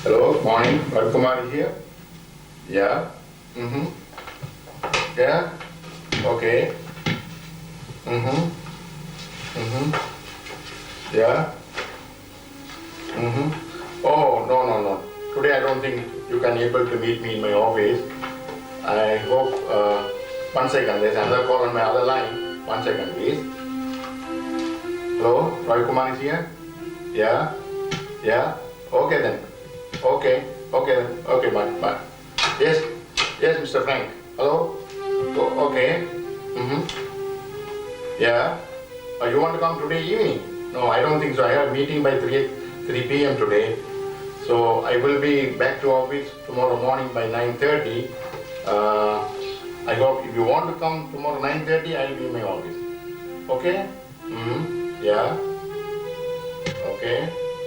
Hello, morning. Kumari here. Yeah. Mm-hmm. Yeah. Okay. Mm-hmm. Mm-hmm. Yeah. Mm-hmm. Oh, no. Today I don't think you can able to meet me in my office. I hope, 1 second, there's another call on my other line. 1 second, please. Hello, Roy Kumar is here? Yeah? Yeah? Okay then. Okay, bye. Yes, Mr. Frank. Hello? Okay. Mm-hmm. Yeah? You want to come today evening? No, I don't think so. I have a meeting by 3 p.m. today. So I will be back to office tomorrow morning by 9:30. I hope if you want to come tomorrow 9:30, I will be in my office. Okay? Mm-hmm. Yeah? Okay?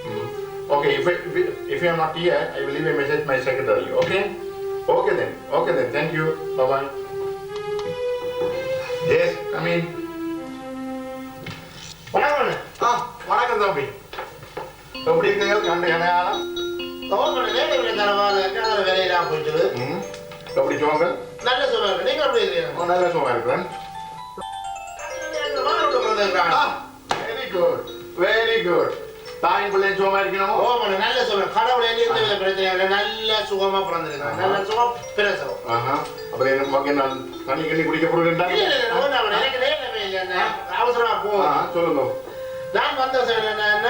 Mm-hmm. Okay, if you are not here, I will leave a message to my secretary. Okay? Okay then. Thank you. Bye-bye. Yes, come in. வணக்கம் தம்பி. எப்படி இருக்கீங்க? கண்டு கனகாலம். வேலையெல்லாம் போயிட்டு எப்படி சுவாங்க? நல்ல சுகம். நீங்க எப்படி இருக்கீங்க? நல்ல சுகம் இருக்கிறேன். Very good. தாயும் பிள்ளையும் சுகமா இருக்கணும். நல்ல சுகம். கடவுள் எந்த வித பிரச்சனையும் இல்லை. நல்ல சுகமா பிறந்திருக்காங்க. நல்ல சுகம் பிரசவம். அப்புறம் எனக்கு மகன் நான் தண்ணி கண்ணி குடிக்க போறேன். எனக்கு நேரமே இல்லை. அவசரமா போ. சொல்லுங்க. நான் வந்த என்ன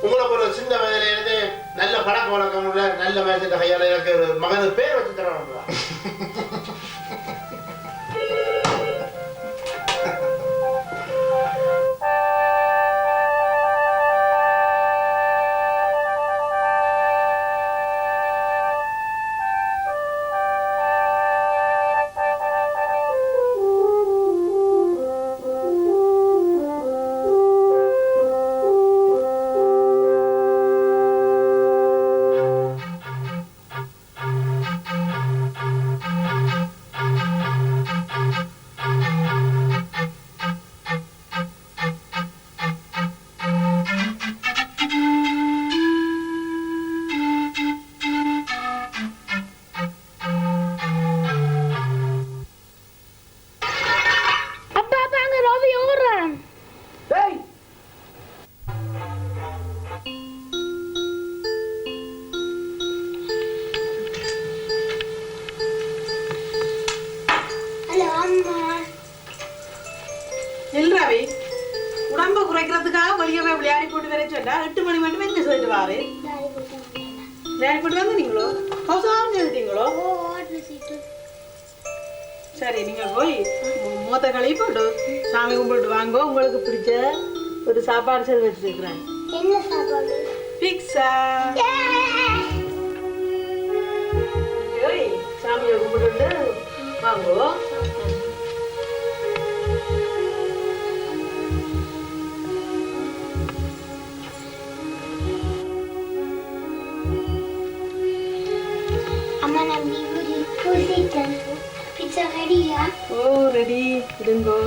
உங்களுக்கு ஒரு சின்ன வயதுல இருந்து நல்ல பழக்க வழக்கம் உள்ள நல்ல வயசுல கையால எனக்கு ஒரு மகனுக்கு பேர் வச்சு தரணும். உடம்ப குறைக்கிறதுக்காக வெளியே விளையாடி போட்டு வர சொன்னா 8 மணி மட்டும் என்ன சொல்லிட்டு வாரு. விளையாடி போட்டு வந்தீங்களோ? ஹவுஸ் எழுதிட்டீங்களோ? சரி, நீங்க போய் மூத்த கழுவி போட்டு சாமி கும்பிட்டு வாங்க. உங்களுக்கு பிடிச்ச ஒரு சாப்பாடு செய்து வச்சிருக்கிறேன். என்ன சாப்பாடு? பிக்ஸா. சாமியை கும்பிட்டு வாங்கோ. Pizza ready, ya? Oh, ready. Idungo.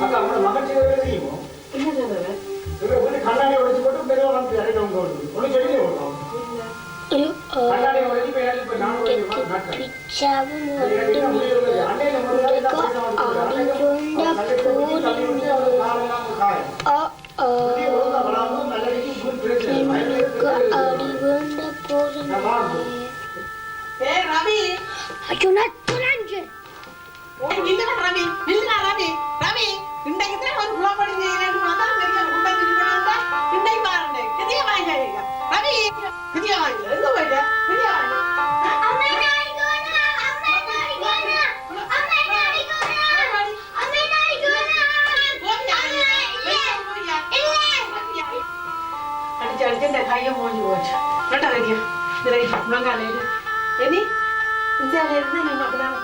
Akka, our mother chair is here. What is it? So, we can't have a photo. We don't have to go. Only ready to Hey, Ravi! Are you not 200? Oh, Ravi! Ravi! இன்றைக்கு தான் ஒரு புலா படி செய்யறேன்னு பார்த்தா நிறைய உண்டை திரி பண்ணாங்க. இன்றைக்கு பாருங்க. கிதிய வாங்கிங்க. ரவி, கிதிய வாங்க. எங்க போயிட்ட? கிதிய வாங்க. அம்மா நாளைக்கு வரா. அடிச்சு இந்த கையை மூஞ்சி போச்சு. நட்டா ரெடியா? ரெடி. முழங்கால இரு. இனி இந்த இருந்து நீ அப்படிதான்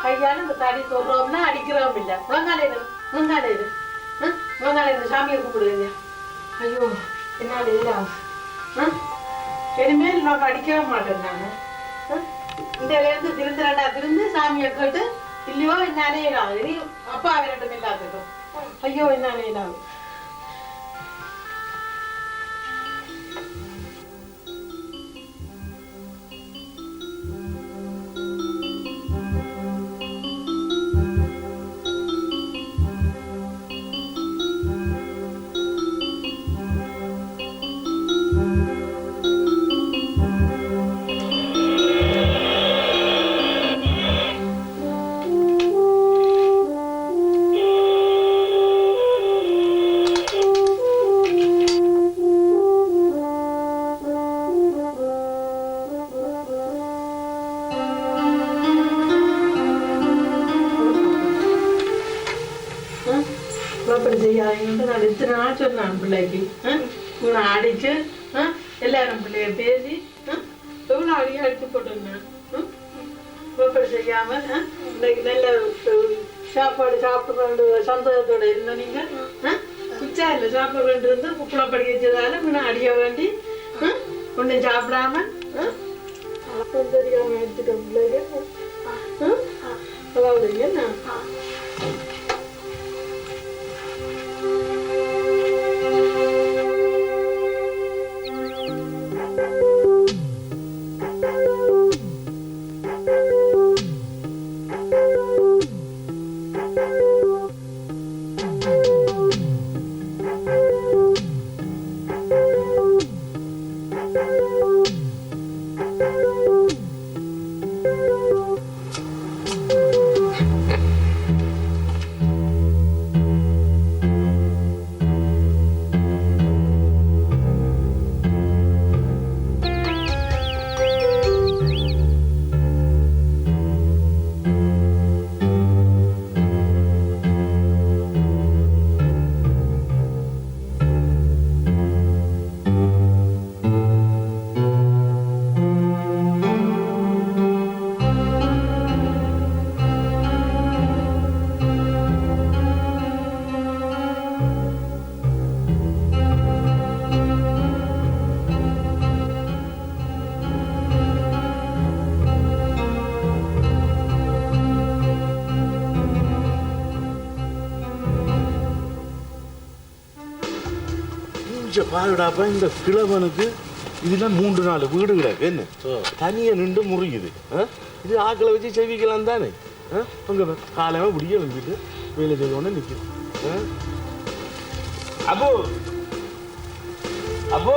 கையால இந்த தடி சொல்றோம்னா அடிக்கிறோம் இல்ல. முழங்கால இரு. முழங்கால இரு. சாமியை கும்பிடுங்க. ஐயோ என்னால் இல்லா இனிமேல் நான் படிக்கவே மாட்டேன் நான் இருந்து திருந்து சாமியை கேட்டு இல்லையோ என்னாலே இல்லாது இனி அப்பா விரட்டும் இல்லாததும் ஐயோ என்னாலே இல்லாது அப்படி செய்யாதீங்கன்னு நான் எத்தனை நாள் சொன்னேன் பிள்ளைக்கு இவனை அடிச்சு எல்லாரும் பிள்ளைய பேசி எவ்வளோ அடிச்சு போட்டுருந்தேன் அப்படி செய்யாம இன்னைக்கு நல்ல சாப்பாடு சாப்பிட்டு சந்தோஷத்தோட இருந்த நீங்க குச்சா இல்லை சாப்பிட வேண்டி இருந்து உப்புளை படிக்க வச்சதால இவனை அடிக்க வேண்டி ஒன்றும் சாப்பிடாம தெரியாம எடுத்துட்டேன் பிள்ளைங்க அதாவது என்ன பாருடாப்பா இந்த கிழவனுக்கு இதுல 3-4 வீடு கிடக்கு என்ன தனியா நின்று முறியுது இது ஆக்களை வச்சு செவிக்கலாம் தானே உங்க காலமே முடிய வந்துட்டு வேலை செய்யணும்னு நிற்கும் அப்போ அப்போ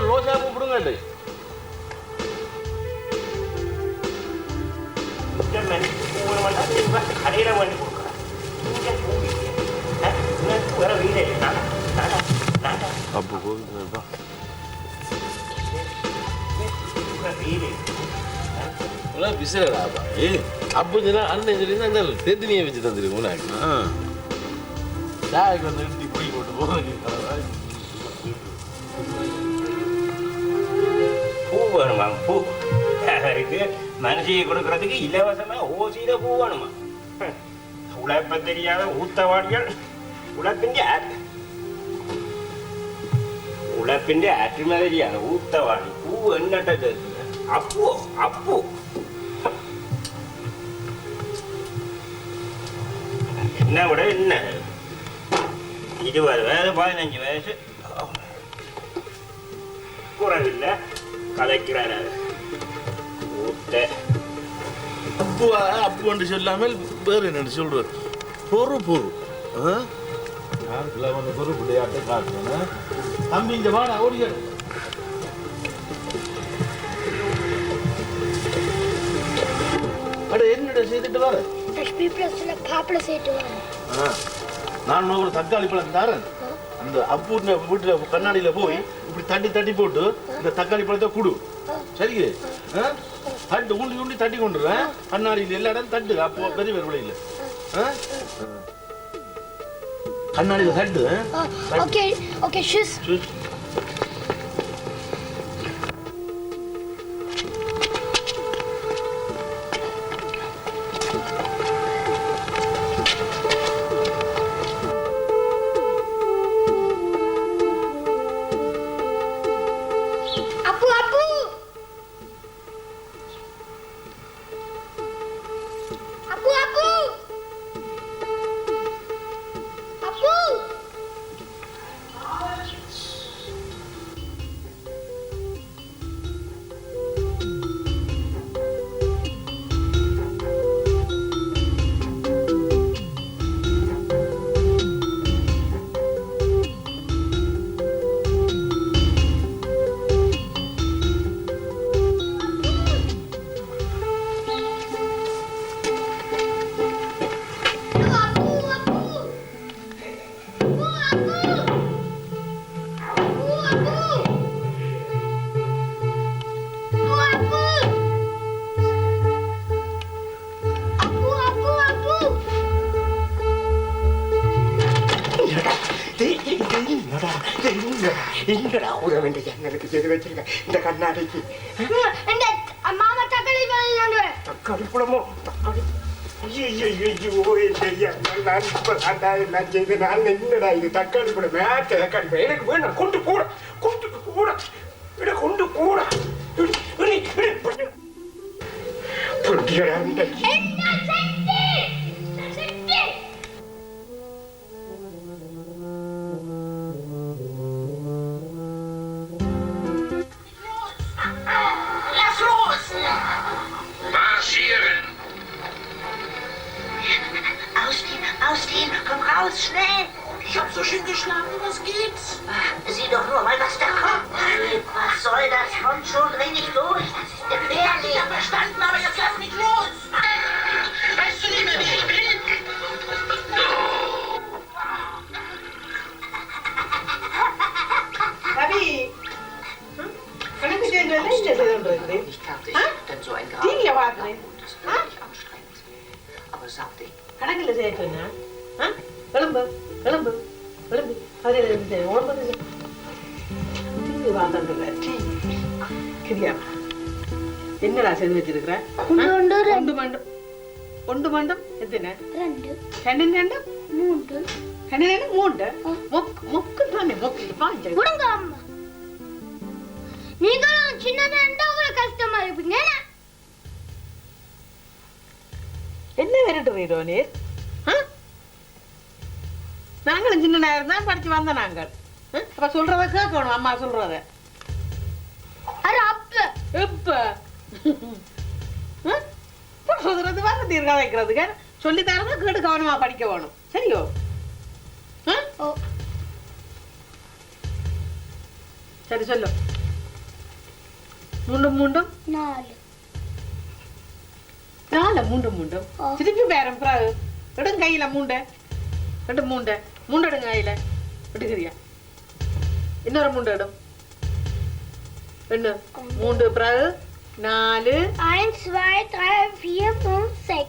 ரோசா கூப்பிடுங்க கடையில வேண்டி கொடுக்குறேன் வேற வீடு அப்போ விசாராப்பா அப்போ அண்ணன் சொல்லி அந்த தெத்தினியை வச்சு தந்துருக்கு உனக்கு சாய்க்கு வந்து எழுதி போய் போட்டு பூ வேணுமா பூ இருக்கு மனசியை கொடுக்கறதுக்கு இலவசமா ஓசியில பூ வேணுமா உழைப்ப தெரியாத ஊத்தவாடிகள் உழைப்பிന്റെ ആറ്റുമതിരിയാണ് ഊത്തവാടി പൂ എന്നിട്ട് കേൾക്കുന്നത് അപ്പോ അപ്പോ എന്നാ ഇവിടെ என்ன 20 വയസ്സ് 15 വയസ്സ് കുറവില്ല கதைக்கிறாரு ஊத்த அப்பு அப்புன்னு சொல்லாமல் வேறு என்ன சொல்றாரு பொறு பொறு நான் கிழவன் பொறு விளையாட்டை காட்டுறேன் தம்பி இந்த வாடா ஓடிக்கணும் அட என்னடா செய்துட்டு வர எஸ்பி பிளஸ்ல பாப்பல செய்து வர நான் ஒரு தக்காளி பழம் தரேன் அந்த அப்பு வீட்டுல கண்ணாடியில போய் இப்படி தட்டி தட்டி போட்டு இந்த தக்காளி பழத்தை குடு சரிங்க தட்டு ஊண்டி ஊண்டி தட்டி கொண்டுறேன் கண்ணாடியில் எல்லா இடம் தட்டு அப்போ பெரிய பேர் விளையில கண்ணாடியில தட்டு ஓகே ஓகே ஷூஸ் என்னடா உதவ வேண்டிய ஜன்னலுக்கு செய்து வச்சிருக்க இந்த கண்ணாடிக்கு எங்க மாமா தக்காளி பழம் தக்காளி பழமோ தக்காளி ஐயோ இல்லையா நான் இப்ப நான் செய்த நான் என்னடா இது தக்காளி பழம் மேட்ட தக்காளி பழம் எனக்கு வேணும் கொண்டு கூட கொண்டு கூட பொட்டியடா Ausstehen, komm raus, schnell! Ich hab so schön geschlafen, was gibt's? Sieh doch nur mal, was da kommt. Was soll das? Kommt schon, dreh dich durch, das ist gefährlich. Ich hab verstanden, aber jetzt lass mich los! Weißt du nicht mehr, wer ich bin? Ravi கணக்கு செய்யறது என்ன செய்து Ich dachte, ich hab denn so ein Grab. டிவியை பார்க்குறேன் Das wäre nicht anstrengend. Aber sagte ich, கணக்கில் செய்ய சொன்னா கிளம்பு கிளம்பு கிளம்பு அது உடம்பு டிவி பார்த்தாண்டுல கிரியா என்னடா செய்து வச்சிருக்கிற ஒன்று மண்டும் எத்தனை ரெண்டு ரெண்டு மூன்று ரெண்டு ரெண்டு மூன்று மொக்கு தானே மொக்கு பாஞ்சு விடுங்க அம்மா நீங்களும் சின்னதா இருந்தா உங்களுக்கு கஷ்டமா இருப்பீங்க என்ன விரட்டுறீரோ நீர் நாங்களும் சின்ன நேரம் தான் படிச்சு வந்த நாங்கள் அப்ப சொல்றத கேட்கணும் அம்மா சொல்றத எப்ப சொல்றது வந்து தீர்க்க வைக்கிறதுக்கு சொல்லி தரது கேட்டு கவனமா படிக்க வேணும் சரியோ சரி சொல்லு மூண்டும் மூண்டும் நாலு மூண்டும் மூண்டும் திருப்பி பேரம் எடுங்க கையில மூண்டை ரெண்டு மூண்டை மூண்டு எடுங்க கையில எடுக்கிறியா இன்னொரு மூண்டு இடும் என்ன மூன்று பிறகு நாலு 1 2 3 4 5 6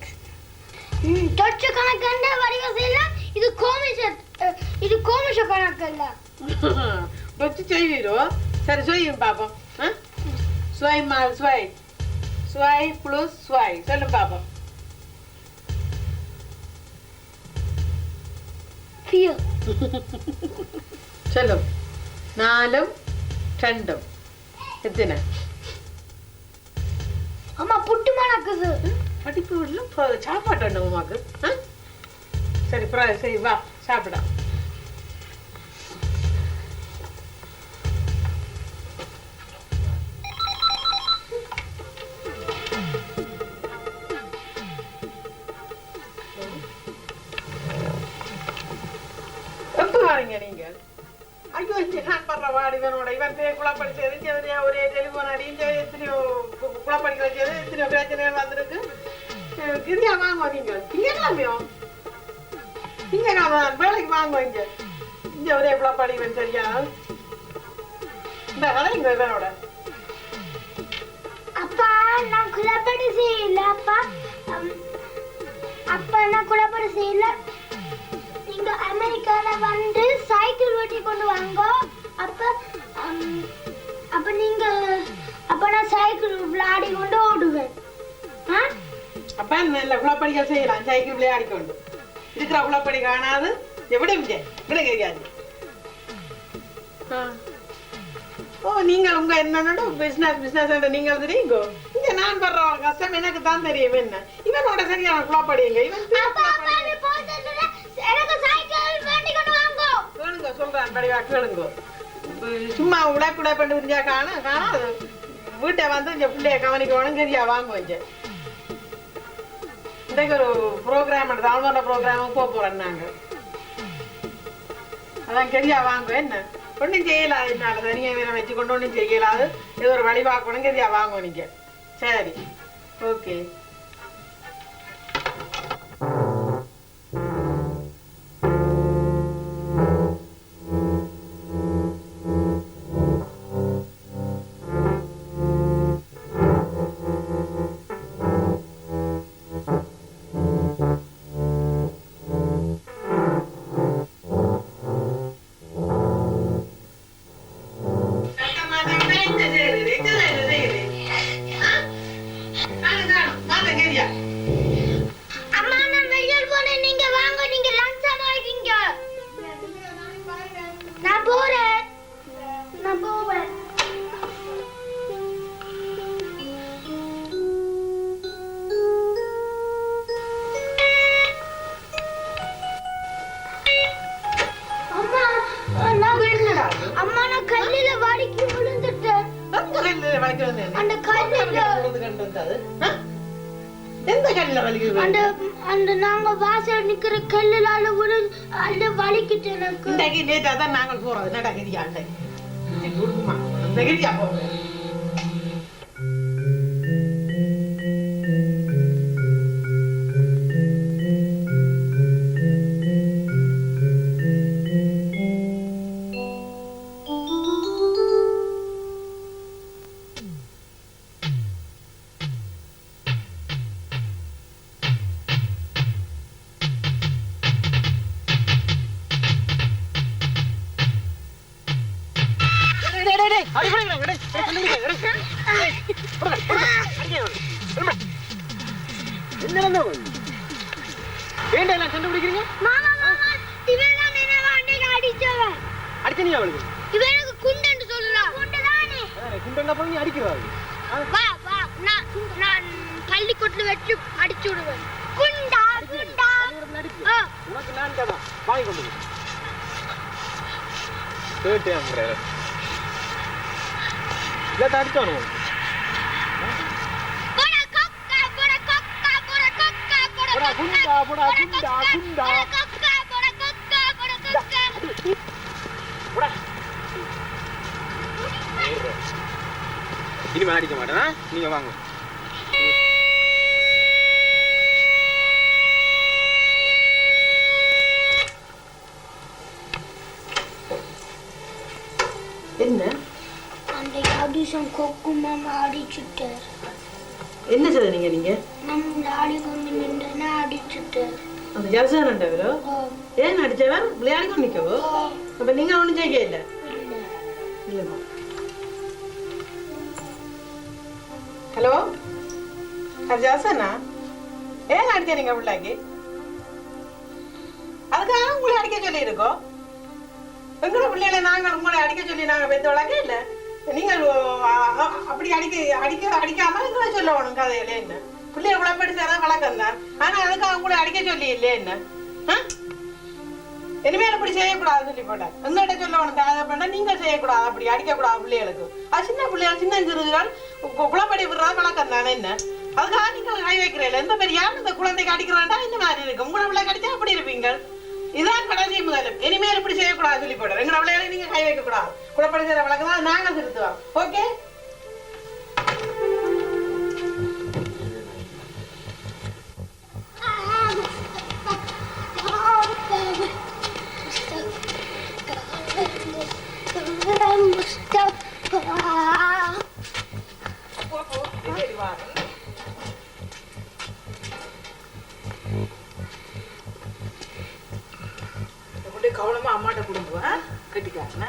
தொட்டு கணக்கு வரிவசையில இது கோமிஷ கணக்கல்ல வச்சு செய்வீரோ சரி செய்யும் பாப்போம் ஸ்வை மால் ஸ்வை ஸ்வை பிளஸ் ஸ்வை சொல்லும் பாப்போம் 4 சொல்லும் நாலும் ரெண்டும் எத்தனை அம்மா புட்டு மணக்குது படிப்பு விடல சாப்பாடு உமாக்கு சரி சரி வா சாப்பிடா எப்ப வரீங்க நீங்க ஐயோ நான் பண்ற வாடி இவனோட இவன் குழப்படிச்சது ஒரே டெலிபோன் அடிஞ்ச எத்தனையோ குழப்படிக்க வச்சது எத்தனையோ பிரச்சனைகள் வந்திருக்கு கிரியா வாங்குவோம் நீங்க திங்கக்கிழமையோ திங்கக்கிழமை வேலைக்கு வாங்குவோம் இங்க ஒரே குழப்படிவன் சரியா இந்த கதைங்க இவனோட அப்பா நான் குழப்படி செய்யல அப்பா நான் குழப்படி செய்யல நீங்க அமெரிக்கால வந்து சைக்கிள் ஓட்டி கொண்டு வாங்க அப்ப நான் சைக்கிள் விளையாடி கொண்டு ஓடுவேன் அப்ப நல்ல குழப்படிக்க செய்யலாம் சைக்கிள் விளையாடி கொண்டு இருக்கிற குழப்படி காணாது எப்படி கிடைக்காது ஓ நீங்கள் உங்க என்னோட பிசினஸ் நீங்கள் தெரியுங்கோ இங்க நான் படுற கஷ்டம் எனக்கு தான் தெரியும் என்ன இவனோட சரியான குழப்படிங்க இவன் கேளுங்க சொல்றேன் படிவா கேளுங்க சும்மா உடைப்புடை பண்ணி இருந்தா காணாது வீட்டை வந்து இங்க பிள்ளைய கவனிக்கணும் சரியா வாங்குவோம் இன்றைக்கு ஒரு ப்ரோக்ராம் தாழ்வான ப்ரோக்ராமுக்கு போறோம் நாங்க அதான் சரியா வாங்குவேன் என்ன ஒன்றும் செய்யலாது என்னால தனியா வேலை வச்சு கொண்டு ஒன்றும் செய்யலாது ஏதோ ஒரு வழி பார்க்கணும் சரியா வாங்குவோம் நீங்க சரி ஓகே வந்தது எந்த கல்ல வலிக்குது அந்த அந்த நாங்க வாசல் நிக்கிற கல்லுலால ஒரு அல்ல வலிக்கிட்டு எனக்கு இன்றைக்கு லேட்டா தான் நாங்கள் போறது நடக்கிறியா அன்றைக்கு குடும்பமா நெகிரியா போகிறேன் மாமா மாமா இவனா என்ன வாண்டே அடிச்சவன் அடிச்சனியா அவளுக்கு இவனுக்கு குண்டன்னு சொல்றான் குண்டதானே குண்டன்னா போய் நீ அடிக்கிறாரு வா வா நான் பள்ளிக்கூடத்துல வச்சு அடிச்சு விடுவேன் குண்டா குண்டா உனக்கு நான் தான் வாங்கி கொண்டு கேட்டேன் இல்ல அடிச்சானு போடா குண்டா போடா குண்டா குண்டா இனிமே அடிக்க மாட்டேன் நீங்க வாங்க என்ன அந்த ஆடிஷன் கொக்கு மாமா அடிச்சுட்டார் என்ன சொல்றீங்க நீங்க நம்ம லாடி கொண்டு நின்று அடிச்சுட்டார் அந்த ஜல்சானண்டவரோ ஏன் அடிச்சவர் விளையாடி கொண்டு நிக்கவோ அப்ப நீங்க ஒண்ணும் செய்ய இல்ல இல்லம்மா ஹலோ அது ஜல்சானா ஏன் அடிச்ச நீங்க பிள்ளைக்கு அதுக்காக உங்களை அடிக்க சொல்லி இருக்கோம் எங்களோட பிள்ளைகளை நாங்கள் உங்களை அடிக்க சொல்லி நாங்க பெற்றவளாக்கே இல்ல நீங்கள் அப்படி அடிக்காம எங்களை சொல்லணும் கதையில என்ன பிள்ளைய குழப்படி சேர வழக்கம் தான் ஆனா அதுக்காக உங்களை அடிக்க சொல்லி இல்லையே என்ன இனிமேல் அப்படி செய்யக்கூடாது சொல்லி போட்டேன் எங்கள்கிட்ட சொல்லணும் தேவை பண்ணா நீங்க செய்யக்கூடாது அப்படி அடிக்கக்கூடாது பிள்ளைகளுக்கு அது சின்ன பிள்ளைகள் சின்ன சிறுகள் குழப்படி விடுறா வழக்கம் தானே என்ன அதுக்காக நீங்க கை வைக்கிறீங்க எந்த பெரிய யாரும் இந்த குழந்தைக்கு அடிக்கிறாண்டா இந்த மாதிரி இருக்கு உங்களை பிள்ளை கடிச்சா அப்படி இருப்பீங்க இதான் கடைசி முதலும் இனிமேல் இப்படி செய்யக்கூடாது சொல்லி போடுறேன் எங்களை பிள்ளைகளை நீங்க கை வைக்க கூடாது குழப்படி செய்யற வழக்கம் தான் நாங்க திருத்துவோம் ஓகே கவனமா அம்மாட்ட குடும்பம் கட்டிக்காரன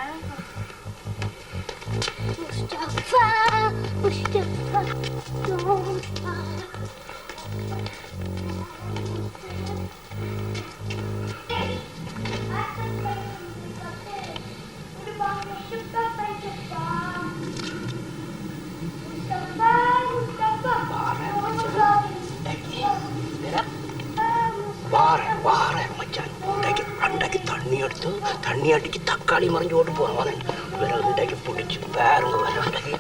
தண்ணி அடிக்கி தக்காளி மறைஞ்சு ஓட்டு போவான் விறகு இடைக்கு பிடிச்சி பேருங்க விறகு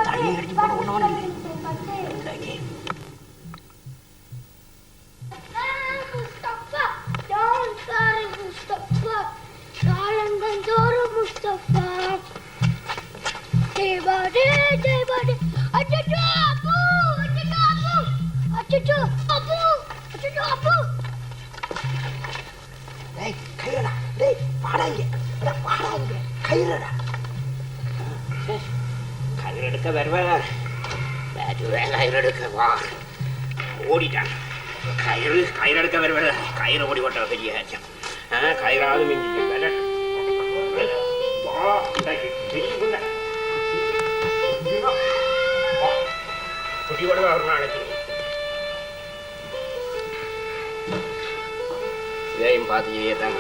தண்ணி அடிச்சு போடுவோம் கயிறெடுக்க வருவார் கயிறெடுக்க வா ஓடிட்டான் கயிறெடுக்க வருவார் கயிறு ஓடி ஓட்ட பெரிய கயிறாவது மிஞ்சி குட்டி கூட ஒரு நாளைக்கு இதையும் பார்த்து இதே தான்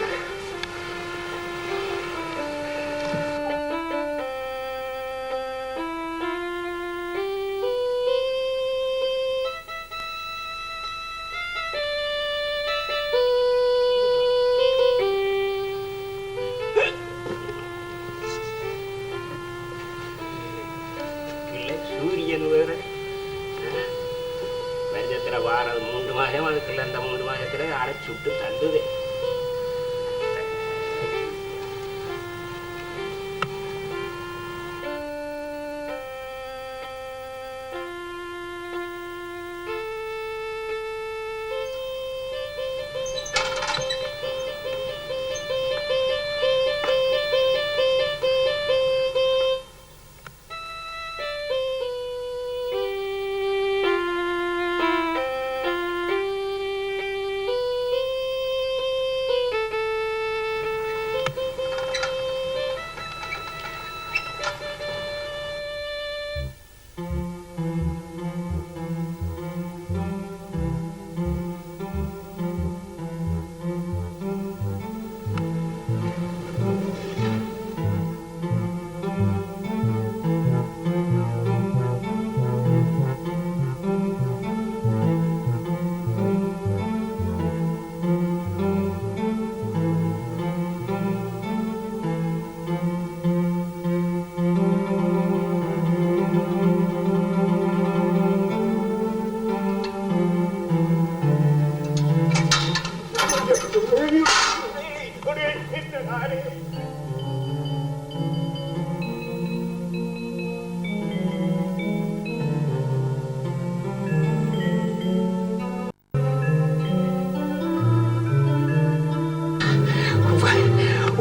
இல்லை சூரியன் வேறு வருஷத்தில் வாரம் 3 மாதம் அதுக்குள்ள அந்த 3 மாதத்தில் அரைச்சி விட்டு தந்துது.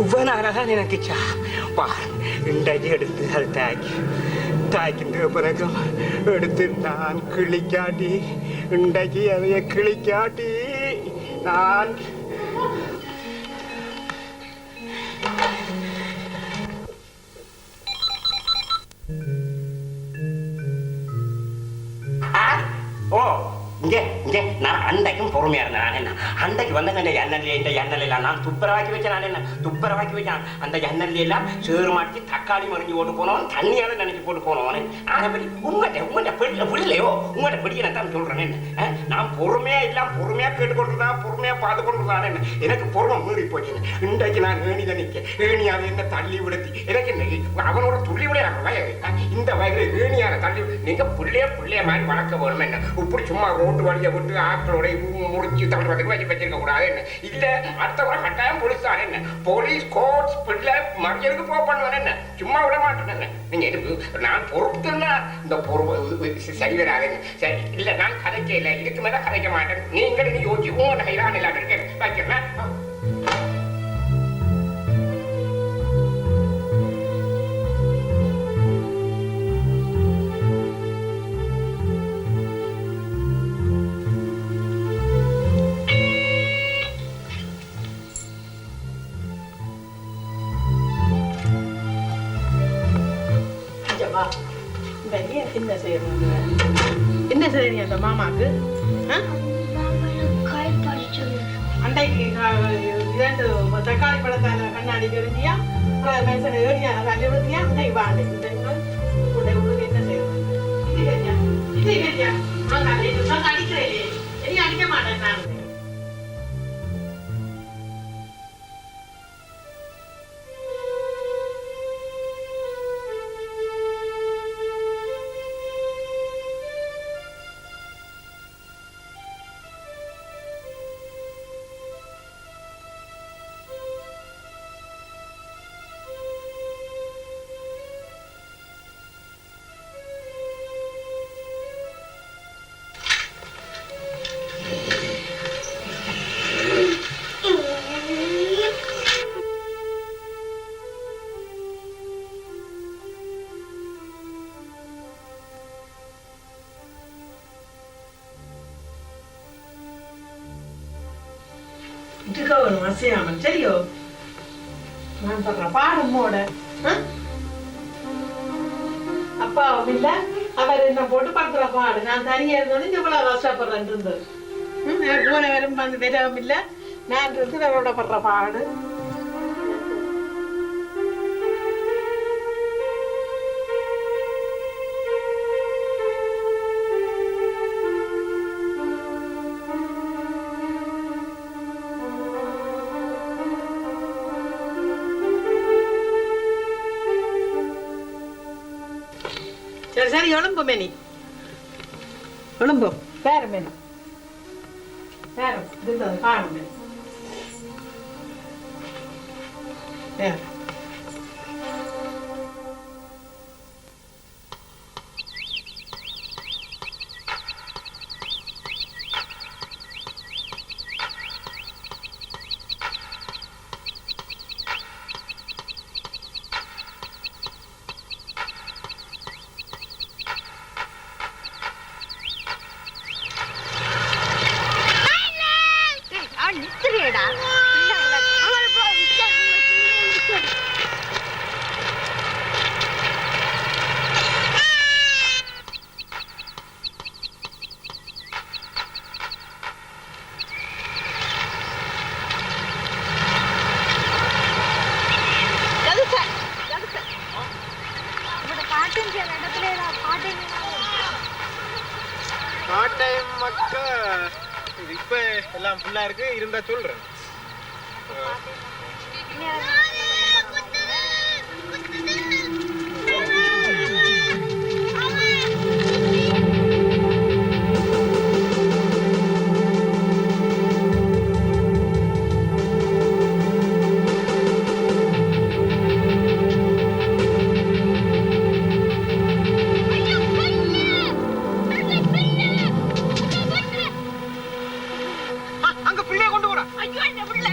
உவனாலதான் எனக்கு சாப்பா இன்றைக்கு எடுத்து அது தாய்க்கின்ற பிறகும் எடுத்து நான் கிளிக்காட்டி இன்றைக்கு அதைய கிளிக்காட்டி நான் ஓ இங்கே இங்கே நான் அண்டைக்கும் பொறுமையா இருந்தேன். நான் என்ன அண்டைக்கு வந்தேங்க இந்த எண்ணெய் எல்லாம் நான் துப்புரவாக்கி வச்சேன். நான் என்ன துப்புரவாக்கி வச்சேன். அந்த எண்ணெய் எல்லாம் சேறு மாட்டி தக்காளி மறிஞ்சு போட்டு போனவன் தண்ணியால நினைச்சு போட்டு போனவன். ஆனபடி உங்கள்கிட்ட பிடிலையோ உங்கள்கிட்ட பிடிக்க நான் தான் சொல்றேன். என்ன நான் பொறுமையா இல்லாம பொறுமையா கேட்டுக்கொண்டுதான் பொறுமையா பார்த்து கொண்டுதான் என்ன எனக்கு பொறுமை மீறி போச்சு. இன்றைக்கு நான் ஏணிதான் நிற்க ஏணியால என்ன தள்ளி விடுத்தி எனக்கு அவனோட துள்ளி விளையாடுற இந்த வயதுல ஏணியால தள்ளி நீங்க பிள்ளைய மாதிரி வளர்க்க வேணும். என்ன இப்படி சும்மா ரோட்டு வழியை விட்டு ஆட்களோட முடிச்சு தமிழ் வச்சிருக்க கூடாது. என்ன இல்ல அடுத்த வாரம் கட்டாயம் போலீஸ் தான். என்ன போலீஸ் கோர்ட்ஸ் பிள்ளை மறியலுக்கு போக பண்ணுவேன். என்ன சும்மா விட மாட்டேன். நீங்க எனக்கு நான் பொறுப்புன்னா இந்த பொறுப்பு சரி வராது. சரி இல்ல நான் கதைக்க இல்லை இதுக்கு மேல கதைக்க மாட்டேன். நீங்களும் நீ யோசிச்சு உங்களோட கையிலான எல்லாம் இருக்கேன் வைக்கிறேன். என்ன செய்யறீங்க அந்த மாமாக்கு? அண்டைக்கு 2 தக்காளி பழத்தால கண்ணாடி தெரிஞ்சியா மனுஷன் ஏறியா தள்ளி விடுத்தியா அண்டைக்கு வாண்டை உங்களுக்கு என்ன செய்யணும்? அடிக்கிறேன் இனி அடிக்க மாட்டேன். நான் இருக்கணும் அசையாமல் சரியோ? நான் சொல்ற பாடமோட அப்பாவும் இல்ல அவர் என்ன போட்டு படுத்துற பாடு. நான் தனியா இருந்தோன்னு இவ்வளவு கஷ்டப்படுறேன் இருந்தது. போன வரும் வந்து வரவும் இல்லை. நான் இருந்து அவரோட படுற பாடு. சரி சரி எலும்பு மேனி எலும்பு வேற மேனி வேற இது காணும் மேனி வேற பாட்டையும் மக்கா இப்ப எல்லாம் ஃபுல்லா இருக்கு இருந்தா சொல்றேன். அங்க பிள்ளைய கொண்டு போறா. ஐயோ இந்த பிள்ளை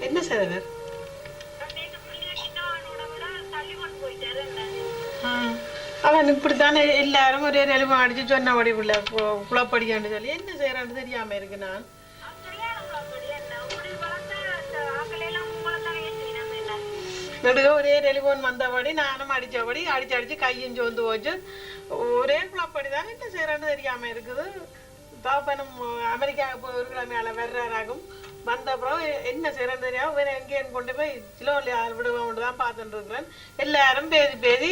என்ன சார் அவன் இப்படித்தானே எல்லாரும் ஒரே நிலைமை அடிச்சு சொன்னபடி உள்ள குளப்படியான்னு சொல்லி என்ன செய்யறான்னு தெரியாம இருக்கு நான் நடுக ஒரே டெலிஃபோன் வந்தபடி நானும் அடிச்சபடி அடிச்சு கையும் சோர்ந்து போச்சு ஒரே குளப்படி தான் என்ன செய்யறான்னு தெரியாம இருக்குது தாப்பனும் அமெரிக்காவுக்கு ஒரு கிழமையால வர்றாராகும் வந்த அப்புறம் என்ன செய்யறேன்னு தெரியாம வேற எங்கேயும் கொண்டு போய் சிலோல விடுவோம் தான் பார்த்துட்டு இருக்கிறேன் எல்லாரும் பேசி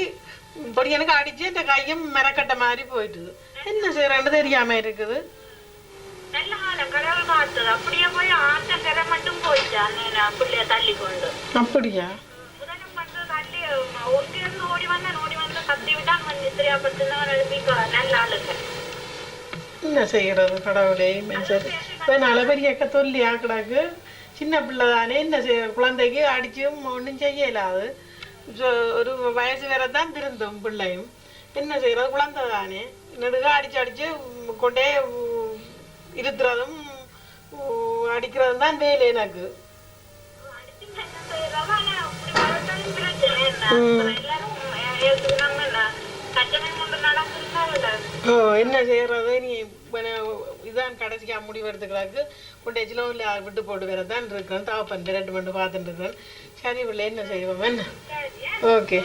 பொடியனுக்கு அடிச்சு இந்த கையும் மரக்கட்ட மாதிரி போயிட்டுது என்ன செய்யறேன்னு தெரியாம இருக்குது அப்படியா என்ன செய்யறது கடவுளே நல்ல பெரிய தொல்லியா கிடக்கு சின்ன பிள்ளை தானே என்ன செய்ய குழந்தைக்கு அடிச்சும் ஒன்றும் செய்யலாது ஒரு வயசு வேற தான் திருந்தும் பிள்ளையும் என்ன செய்யறது குழந்தை தானே நெடுக அடிச்சு கொண்டே இருத்துறதும் அடிக்கிறதும் தான் வேலை எனக்கு என்ன செய்யறது நீ இதான் கடைசியா முடிவெடுத்துக்கிறாக்கு கொண்டேச்சிலும் இல்லை விட்டு போட்டு வரதான் இருக்கேன் தாப்பன் ரெண்டு மண்டு பார்த்துட்டு இருக்கேன் சரி பிள்ளை என்ன செய்வோம் என்ன ஓகே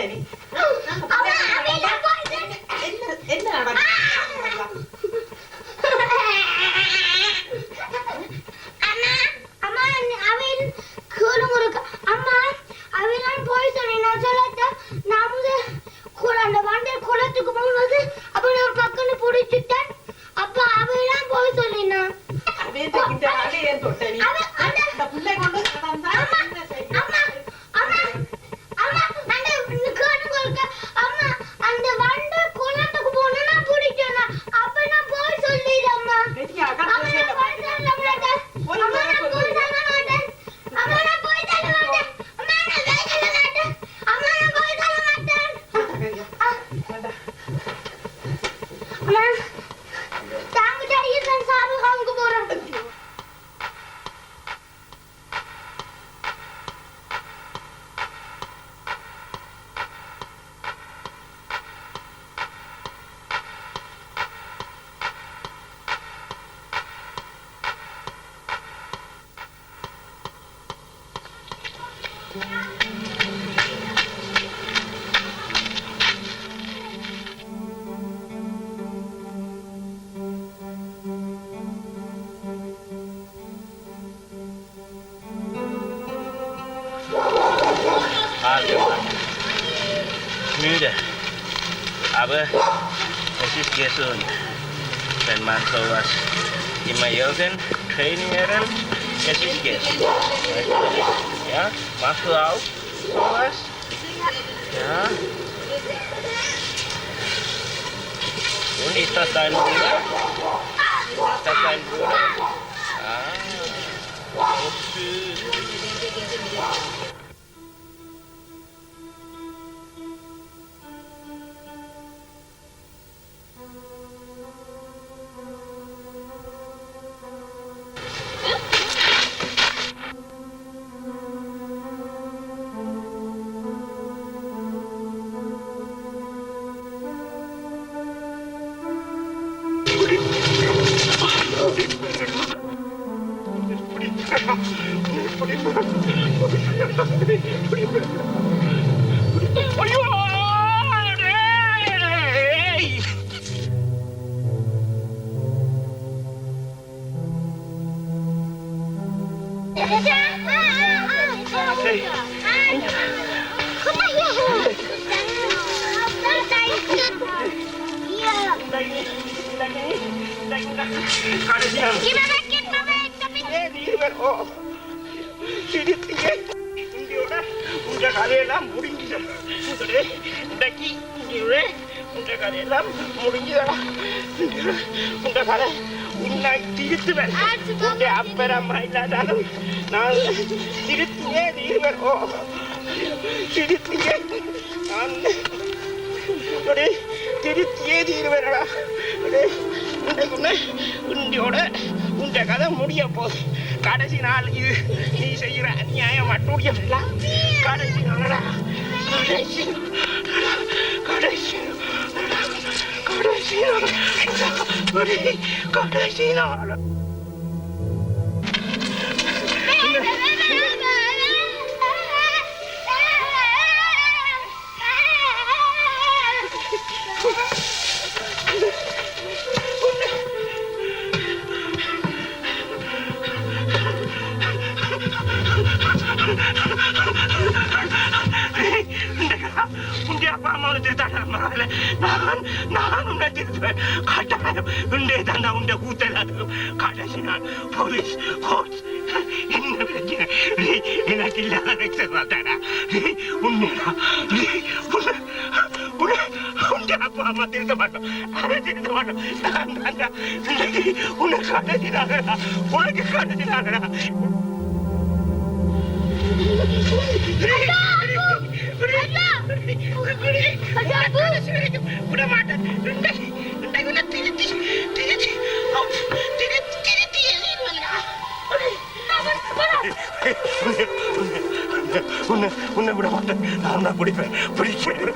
தொட்டேனி அம்மா அவையெல்லாம் போய் என்ன நடக்கும் அம்மா அம்மா அவையில் கூறுமுறுக்க அம்மா அவையெல்லாம் போய் சொன்னேன் நான் சொல்லட்ட நான் அந்த வண்டை குளத்துக்கு போனது அப்ப நான் பக்கன்னு பிடிச்சிட்டேன் அப்ப அவையெல்லாம் போய் சொல்லினா இந்த ஆளே ஏன் தொட்டேனி அந்த பிள்ளை கொண்டு நடந்தா என்ன செய்ய அம்மா அம்மா அம்மா அந்த கூறுமுறுக்க அம்மா அந்த வண்டை குளத்துக்கு போனா நான் பிடிச்சேன் அப்ப நான் போய் சொல்லிடுறேன் அம்மா வெட்டியா கட்ட Müde. Aber es ist gesund, wenn man sowas immer Jürgen trainieren. Es ist gesund. Ja, machst du auch sowas? Ja. Und ist das dein Bruder? Ist das dein Bruder? Ah, okay. உண்ட கதை முடிய போகுது கடைசி நாள் இது நீ செய்யற அநியாயம் மட்டும் கடைசி நாளா கடைசி கடைசி கடைசி கடைசி நாள் உங்க அப்பா அம்மாவை திருத்தாங்க நான் உன்னை திருத்துவேன் கட்டாயம் உண்டே தாண்டா உண்ட கூத்தலாது கடைசி நாள் போலீஸ் கோர்ட் என்ன பிரச்சனை எனக்கு இல்லாத ரெக்ஸர் பார்த்தாடா உண்மையா உங்க அப்பா அம்மா திருத்த மாட்டோம் அதை திருத்த மாட்டோம் நான் தாண்டா உனக்கு கடைசினாகடா உனக்கு கடைசினாகடா உன்னை விட மாட்டேன் நான் பிடிப்பேன் பிடிப்பேன்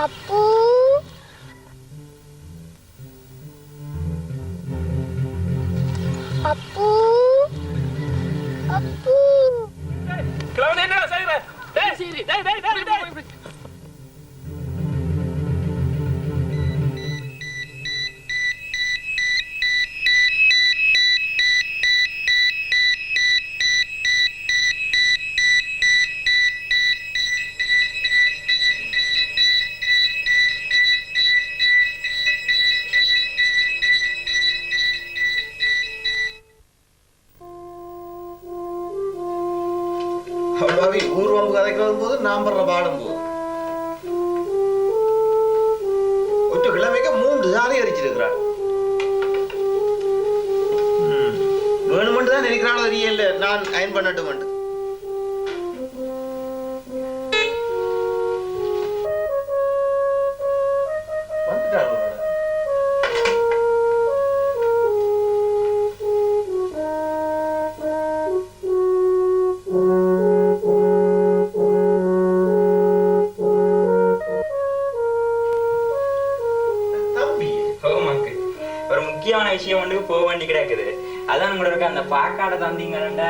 அப்பு அப்பு அப்பு கிளம்பி என்ன செய்யற டேய் சரி டேய் டேய் டேய் டேய் ஊர்வம்பு கதைக்கிறது போது நாம் படுற பாடும் போது ஒற்று கிழமைக்கு 3 சாரி அரிச்சிருக்கிறாள். வேணுமென்று தான் நினைக்கிறாள் தெரியல. நான் அயன் பண்ணட்டும் வந்துட்டாள். விஷயம் ஒன்று போக வேண்டி கிடக்குது. அதான் உங்களுக்கு அந்த பாக்காட தந்தீங்கடா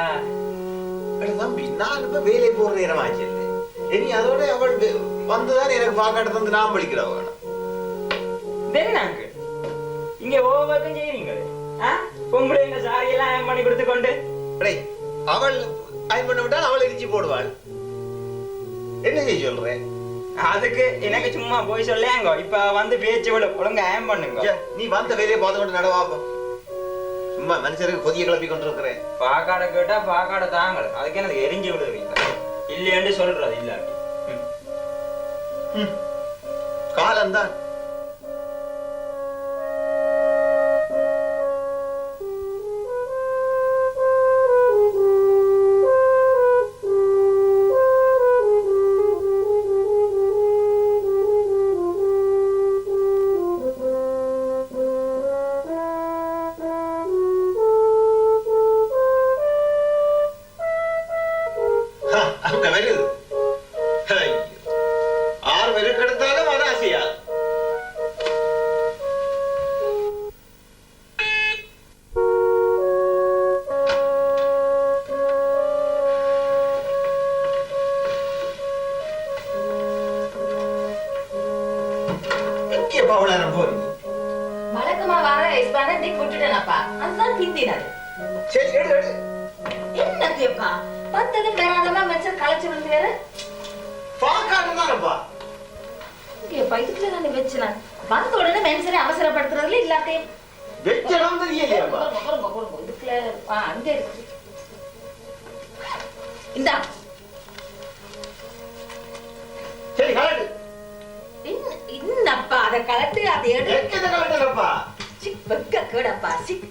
தம்பி. நான் இப்ப வேலை போற நேரம் ஆச்சு. இனி அதோட அவள் வந்துதான் எனக்கு பாக்காட தந்து நான் பழிக்கிற வேணும். என்னங்க இங்க ஓவர்க்கும் செய்றீங்க? பொம்பளை இந்த சாரியெல்லாம் அயன் பண்ணி கொடுத்து கொண்டு அவள் அயன் பண்ண விட்டால் அவள் எரிச்சு போடுவாள். என்ன செய்ய சொல்றேன்? அதுக்கு எனக்கு சும்மா போய் சொல்லேங்க. இப்ப வந்து பேச்சு விட ஒழுங்க அயன் பண்ணுங்க. நீ வந்த வேலையை பார்த்து கொண்டு நடவாப்போம். சும்மா மனுஷருக்கு கொதிய கிளப்பி கொண்டு இருக்கிறேன். பாக்காட கேட்டா பாக்காட தாங்க. அதுக்கு எனக்கு எரிஞ்சு விடுவீங்க இல்லையாண்டு சொல்றது இல்லாட்டி காலம்தான். வழக்கமா வர எஸ்பானே கூட்டிட்டேனப்பா. அதுதான் பிந்தினாரு. சரி எடு எடு. என்னப்பா வந்தது வேறாதமா மெச்சர் கலச்சு விழுந்து வேற பாக்காடதானப்பா. ஏப்பா இதுக்குள்ள நான் வெச்சேன். வந்த உடனே மென்சரை அவசரப்படுத்துறதுல எல்லாத்தையும் வெச்சலாம் தெரியலையாப்பா. இதுக்குள்ள அங்க இருக்கு. இந்தா சரி கலட்டு. இன்னப்பா அத கலட்டு அதை எடுத்து கலட்டலப்பா. சிக் வெக்க கேடப்பா. சிக்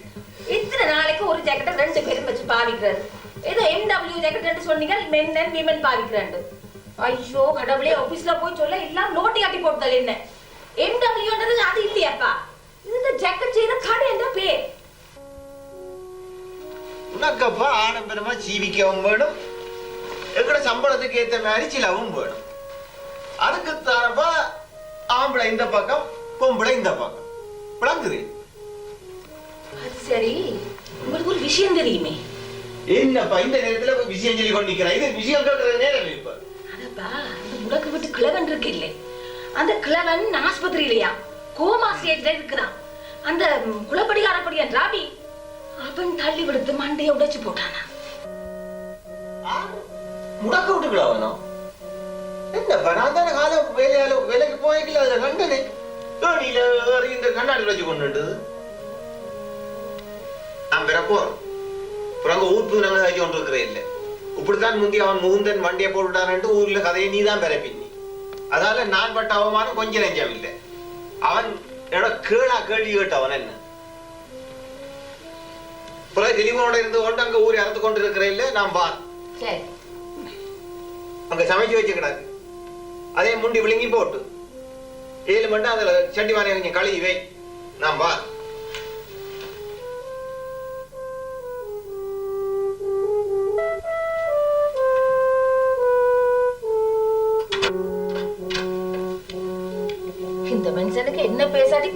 இத்தனை நாளைக்கு ஒரு ஜாக்கெட்டை 2 பேரும் வச்சு பாவிக்கிறாரு. ஏதோ MW ஜாக்கெட் சொன்னீங்க, மென் அண்ட் விமன் பாவிக்கிறாண்டு. ஐயோ கடவுளே, ஆபீஸ்ல போய் சொல்ல எல்லாம் நோட்டி காட்டி போட்டது. என்ன MWன்றது அது இல்லையாப்பா. இந்த ஜாக்கெட் செய்த கடை என்ன பேர்? உனக்கப்பா ஆடம்பரமா ஜீவிக்கவும் வேணும், எங்கட சம்பளத்துக்கு ஏத்த மாதிரி சிலவும் வேணும். அதுக்கு தானப்பா ஆம்பளை இந்த பக்கம், பொம்பளை இந்த பக்கம். விளங்குது? அது சரி, உங்களுக்கு ஒரு விஷயம் தெரியுமே? என்னப்பா இந்த நேரத்துல விஷயம் சொல்லி கொண்டிருக்கிறேன்? இது விஷயம் கேட்கிற நேரம் இப்ப. அதப்பா அந்த முடக்கு விட்டு கிழவன் இருக்கு இல்லை, அந்த கிழவன் ஆஸ்பத்திரியிலையா கோமா ஸ்டேஜ்ல இருக்கிறான். அந்த குளப்படிகாரப்படியான் ராபி அவன் தள்ளி விடுத்து மண்டையை உடைச்சு போட்டானா. முடக்க விட்டுக்கலாவனோ? என்னப்பா நான் தானே காலம் வேலைக்கு போய்க்கல, அதுல கண்டனே இந்த கண்ணாடி வச்சு கொண்டு நான் பெற போறோம். அப்புறம் ஊர்ப்பு நாங்க வச்சு கொண்டு இருக்கிறேன் இல்லை. இப்படித்தான் முந்தி அவன் முகுந்தன் வண்டியை போட்டுட்டான்ட்டு ஊர்ல கதையை நீ தான் பெற பின்னி. அதனால நான் பட்ட அவமானம் கொஞ்சம் நெஞ்சம் இல்லை. அவன் என்னோட கேள்வி கேட்டவன் என்ன தெளிவோட இருந்து கொண்டு அங்க ஊரை அறுத்து கொண்டு இருக்கிறேன் இல்லை. நான் வா அங்க சமைச்சு வச்சு கிடாது, அதே முண்டி விழுங்கி போட்டு 7 மணி அதுல சட்டி வாரி கொஞ்சம் கழுவி வை. நான் வா.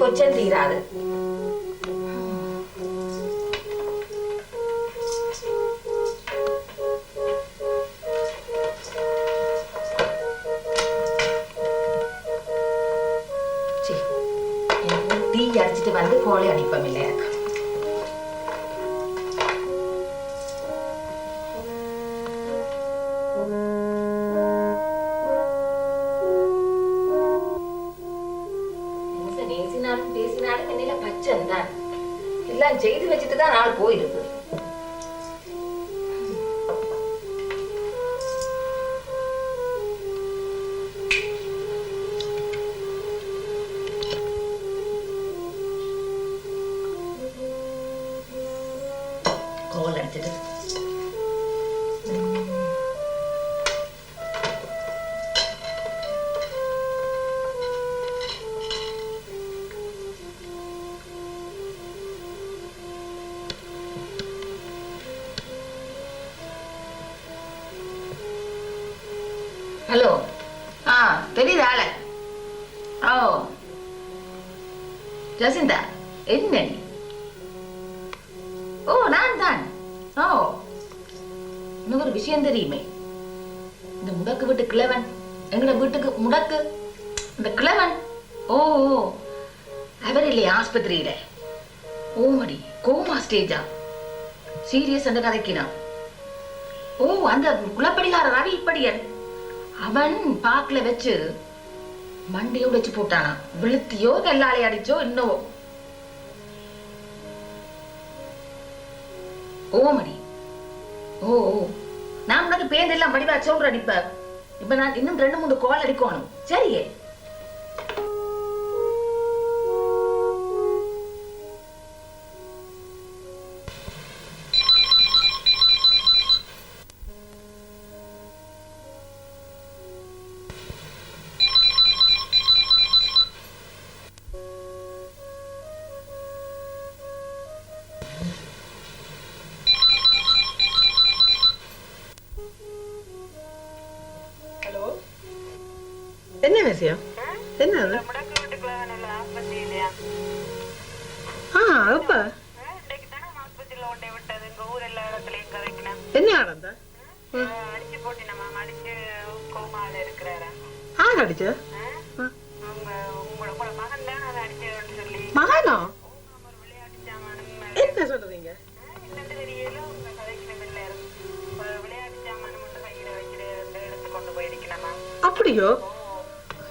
கொச்சம் தீராது. டீ அடிச்சிட்டு வந்து கோழி அடிப்போம் இல்லையா? பேசினாலும் என்னையில பச்சம் தான் எல்லாம் செய்து வச்சுட்டு தான் நாள் போயிருக்கு. கோல் அடிச்சிட்டு ஹலோ. தெரியுதா ஆள? ஓ ஜசிந்தா, என்ன நீ? ஓ நான் தான். ஓ இன்னும் ஒரு விஷயம் தெரியுமே, இந்த முடக்கு வீட்டு கிழவன், எங்கட வீட்டுக்கு முடக்கு இந்த கிழவன், ஓ அவர் இல்லையா ஆஸ்பத்திரியில? ஓமடி கோமா ஸ்டேஜா, சீரியஸ் அந்த கதைக்கினான். ஓ அந்த குலப்படிகார ரவி இப்படியன், அவன் பாக்குல வச்சு மண்டையை உடைச்சு போட்டானா. விழுத்தியோ கல்லாலை அடிச்சோ என்னவோ. ஓமடி ஓ நான் உனக்கு பேந்தெல்லாம் படிவா சொல்றேன். இப்ப நான் இன்னும் 2-3 கால் அடிக்கணும். சரியே? என்ன விஷயம்? என்ன அது? அப்ப என்ன ஆனந்தா? ஆர் அடிச்ச? மகனோ? என்ன சொல்றீங்க? அப்படியோ?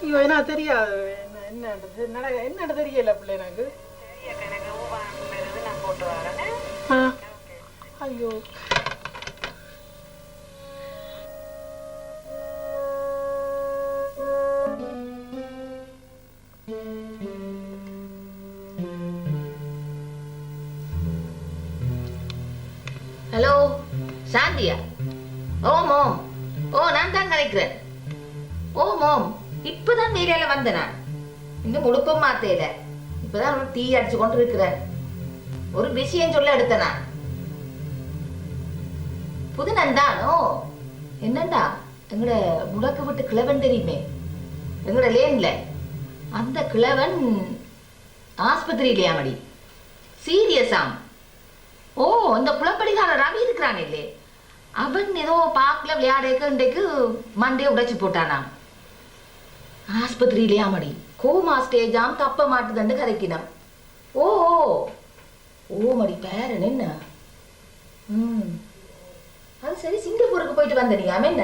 ஐயோ என்ன தெரியாது. என்ன தெரியல பிள்ளை எனக்கு. ஐயோ ஹலோ சாந்தியா? ஓம் ஓம். ஓ நான் தான் நினைக்கிறேன். ஓம் ஓம். இப்பதான் வேலையில வந்த நான், இன்னும் முழுப்பம் மாத்தையில. இப்பதான் டீ அடிச்சு கொண்டு இருக்கிறேன். ஒரு விஷயம் சொல்ல எடுத்த நான். புது நந்தானோ என்னண்டா, எங்கட முடக்கு விட்டு கிழவன் தெரியுமே எங்கட லேன்ல, அந்த கிழவன் ஆஸ்பத்திரியிலையாமடி சீரியஸாம். ஓ அந்த புலப்படிகார ரவி இருக்கிறான் இல்லே, அவன் ஏதோ பாக்கல விளையாடேக்க இன்றைக்கு மண்டையை உடைச்சு போட்டானாம். ஆஸ்பத்திரியிலையாமடி கோமா ஸ்டேஜாம், தப்ப மாட்டுதண்டு கதைக்கினான். ஓ ஓமடி பேரன் என்ன? அது சரி, சிங்கப்பூருக்கு போயிட்டு வந்த நீ என்ன?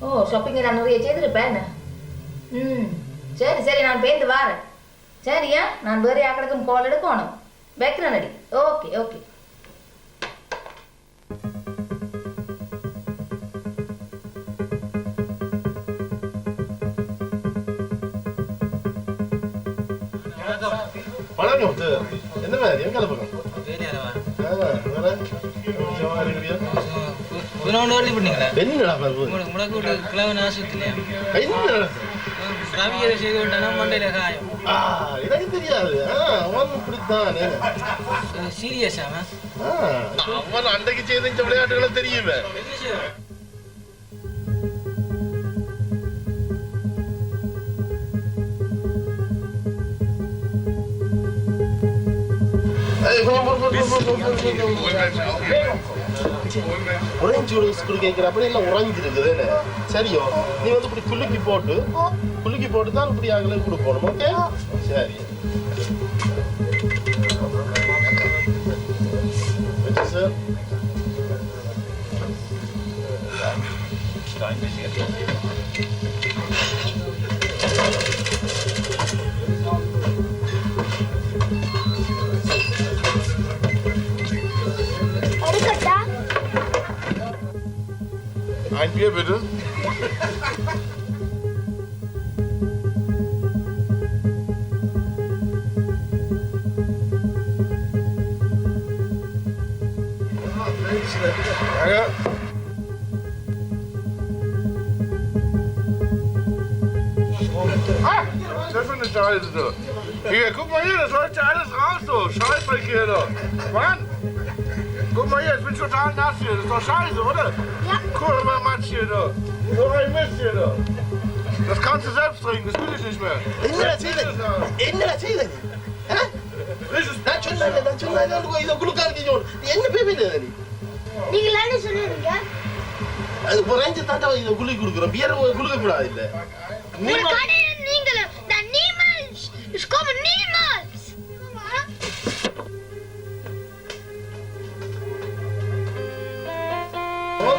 ஓ ஷாப்பிங் நான் நிறைய செய்திருப்பேன். சரி சரி நான் பேருந்து வாரேன். சரியா, நான் வேற யாக்கடக்கும் கால் எடுக்கணும். வைக்கிறேன் அடி. Okay okay. என்ன மாதிரி எங்க போறோம்? எனக்கு தெரியாது. அவன் அன்றைக்கு செய்த விளையாட்டுகளை தெரியுமே. உறைஞ்சி ஸ்கூல் கேட்கிறப்ப எல்லாம் உறைஞ்சிருக்குது என்ன சரியோ நீ வந்து இப்படி குலுக்கி போட்டு தான் இப்படி ஆகல கொடுக்கணும் ஓகே சரி sir Ein Bier bitte. Ja. Ah, was ist das für eine Scheiße da? Hier, guck mal hier, das läuft ja alles raus so. Scheißdreck hier da. Mann! Guck mal hier, ich bin total nass hier. Das ist doch scheiße, oder? Ja. Kurva Matsch hier da. So ein Mist hier da. Das kannst du selbst trinken, das will ich nicht mehr. என்ன செய்தீங்க நான் சொன்னேன் இதை குளுக்காருக்கீங்க என்ன பேர் நீங்க என்ன சொல்லுவீங்க அது குறைஞ்ச தாண்டா இதை குளி கொடுக்குறோம் பியர் குளுக்க கூடாது இல்ல நீங்கள் niemals ich komme niemals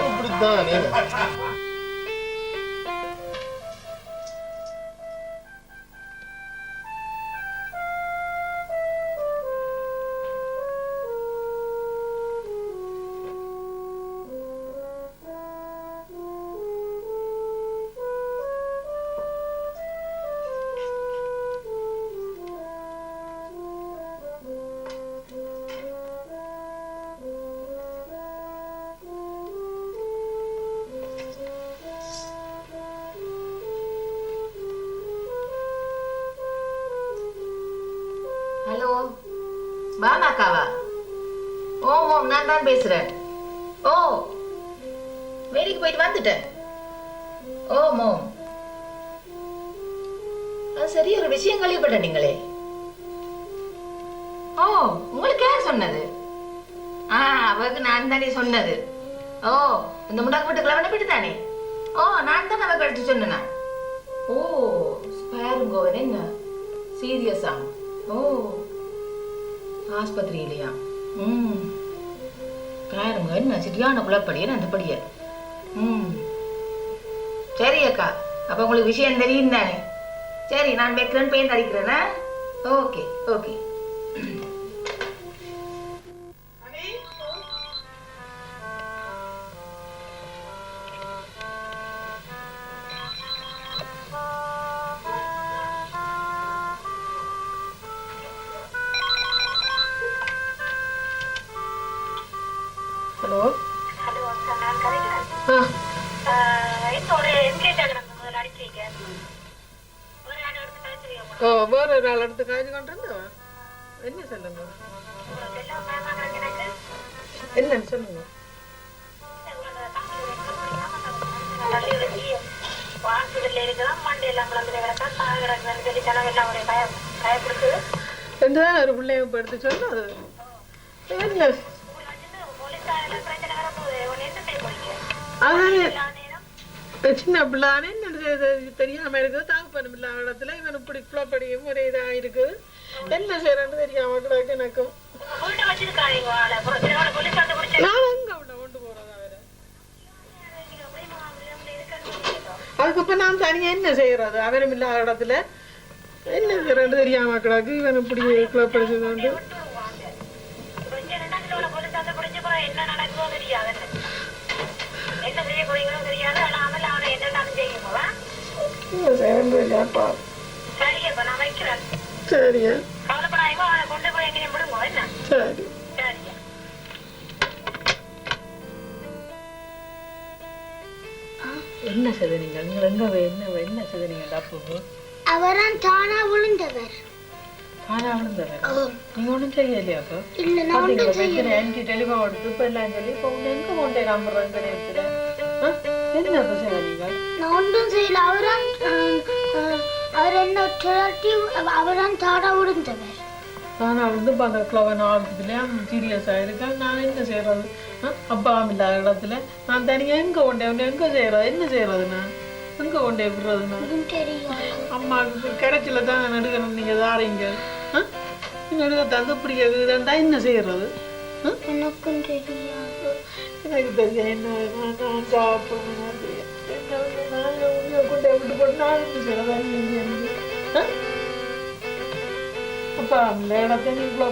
இப்படித்தானே ஹலோ பானாக்காவா ஓ நான் தான் பேசுறேன் ஓ வேலைக்கு போயிட்டு வந்துட்டேன் ஓ மோம் அது சரி ஒரு விஷயம் கேள்விப்பட்ட நீங்களே ஓ உங்களுக்கு யார் சொன்னது அவருக்கு நான் தானே சொன்னது ஓ இந்த முண்டாக்கு போட்டு கிளம்பி போயிட்டு தானே ஓ நான் தான் அவருக்கு எடுத்து சொன்னேன் ஓ ஸ்பேருங்கோவன் என்ன சீரியஸா ஓ ஆஸ்பத்திரியிலையா பாருங்க என்ன சரியான குழப்படியே அந்தபடிய சரி அக்கா அப்ப உங்களுக்கு விஷயம் தெரியும் தானே சரி நான் வைக்கிறேன்னு பெயிண்ட் அடிக்கிறேன்னா okay okay hello hello sir நான் கவிக்கிறேன் இந்த ஒரு என்கேஜ் ஆகிறேன் முதல்ல அடிச்சிருக்க ஒரு ஆள் எடுத்து கழிச்சிருக்கேன் ஓ வேற ஒரு ஆள் எடுத்து காய்ச்சி கொண்டு என்ன சொல்லுங்க எல்லாம் பயமாக்குறாங்க எனக்கு என்னன்னு சொல்லுங்க தள்ளி வச்சு ஹாஸ்பிட்டல்ல இருக்கிறோம் மண்டையெல்லாம் குழந்தை கிடக்கா சாகிறாங்கன்னு சொல்லி ஜனங்கெல்லாம் ஒரு பயப்படுத்துது ரெண்டு தான் ஒரு பிள்ளைய இப்போ எடுத்து சொன்னது என்ன அதானே சின்ன பிள்ளானே தெரியாம இருக்குது தாக்குப்பனும் இல்லாத இடத்துல இவன் இப்படி குழப்படியும் ஒரே இதா இருக்குது என்ன செய்யறன்னு தெரியாம கிடக்கு எனக்கும் நான் எங்க உள்ள கொண்டு போறதா வேற அதுக்கப்புறம் நான் தனியா என்ன செய்யறது அவரும் இல்லாத இடத்துல என்ன செய்யறன்னு தெரியாம கிடக்கு இவன் இப்படி குழப்படிச்சது கொண்டு என்ன நடக்குதோ தெரியாது என்ன செய்ய போறீங்களோ தெரியாது ஆனால் அவனை என்னன்னு செய்யுமா சரியப்பா நான் வைக்கிறேன் சரியா கவலைப்படாம அவனை கொண்டு போய் எங்கேயும் விடுங்க என்ன சரி சரியா என்ன செய்த நீங்கள் எங்க என்ன செய்த நீங்கள் அப்போ அவரான் தானா விழுந்தவர் தானா விழுந்தவர் நீங்க ஒன்றும் செய்யலையா அப்போ இல்ல நான் ஒன்றும் செய்யல ஆன்டி டெலிஃபோன் எடுத்து இப்போ எல்லாம் சொல்லி இப்போ எங்க கொண்டே நம்புறேன் கிடையாது என்ன அப்போ செய்ய நீங்கள் நான் ஒன்றும் செய்யல அவர் என்ன திரட்டி அவரான் தானா விழுந்தவர் ஆனால் வந்து இப்போ அந்த கிளவன் ஆகிறதுலையே சீரியஸாக இருக்கேன். நான் என்ன செய்கிறது? அப்பா இல்லாத இடத்துல நான் தனியாக எங்கே எங்கே செய்கிறது? என்ன செய்கிறது? நான் எங்கே கொண்டே விடுறது? நான் அம்மாவுக்கு கிடைச்சல தான் நடுக்கணும். நீங்கள் தாரீங்க நடுக்க தந்து இப்படி கேட்குறேன்டா என்ன செய்கிறது? எனக்கும் தெரியாது. எனக்கு தெரியும் என்ன நான் சாப்பிடணும் என்ன நான் கொண்டே விட்டு போட்டு நான் என்ன செய்கிறது? அப்பா அந்த இடத்த நீ இவ்வளோ